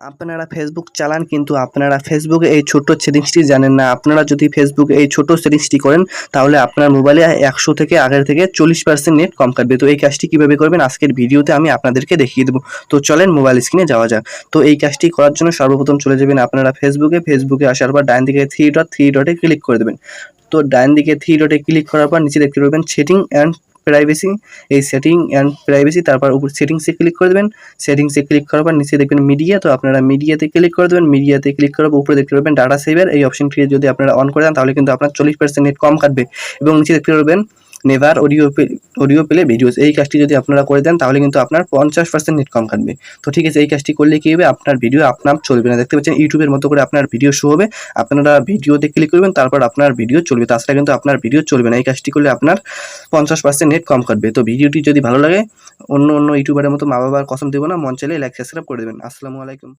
আপনারা ফেসবুক চালান কিন্তু আপনারা ফেসবুকে এই ছোট্ট সেটিংসটি জানেন না। আপনারা যদি ফেসবুকে এই ছোট সেটিংসটি করেন তাহলে আপনার মোবাইলে 100 থেকে আগের থেকে 40% নেট কম কাটবে। তো এই কাজটি কীভাবে করবেন আজকের ভিডিওতে আমি আপনাদেরকে দেখিয়ে দেবো। তো চলেন মোবাইল স্ক্রিনে যাওয়া যাক। তো এই কাজটি করার জন্য সর্বপ্রথম চলে যাবেন আপনারা ফেসবুকে আসার পর ডান দিকে থ্রি ডটে ক্লিক করে দেবেন। তো ডান দিকে থ্রি ডটে ক্লিক করার পর নিচে দেখতে পাবেন সেটিং অ্যান্ড প্রাইভেসি, এই সেটিং অ্যান্ড প্রাইভেসি তারপর উপর সেটিংসে ক্লিক করে দেবেন। সেটিংসে ক্লিক করার পর নিচে দেখবেন মিডিয়া, তো আপনারা মিডিয়াতে ক্লিক করে দেবেন। মিডিয়াতে ক্লিক করার পর উপরে দেখতে পাবেন ডাটা সেভার, এই অপশনটি যদি আপনারা অন করে দেন তাহলে কিন্তু আপনার 40% নেট কম কাটবে। এবং নিচে দেখতে পাবেন নেভার অডিও প্লে ভিডিওস, এই কাজটি যদি আপনারা করে দেন তাহলে কিন্তু আপনার 50% নেট কম কাটবে। তো ঠিক আছে, এই কাজটি করলে কী হবে, আপনার ভিডিও আপনার চলবে না। দেখতে পাচ্ছেন ইউটিউবের মতো করে আপনার ভিডিও শো হবে, আপনারা ভিডিওতে ক্লিক করবেন তারপর আপনার ভিডিও চলবে, তাছাড়া কিন্তু আপনার ভিডিও চলবে না। এই কাজটি করলে আপনার 50% নেট কম কাটবে। তো ভিডিওটি যদি ভালো লাগে, অন্য ইউটিউবারের মতো মা বাবার কসম দেবো না, মন চাইলে লাইক সাবস্ক্রাইব করে দেবেন। আসসালামু আলাইকুম।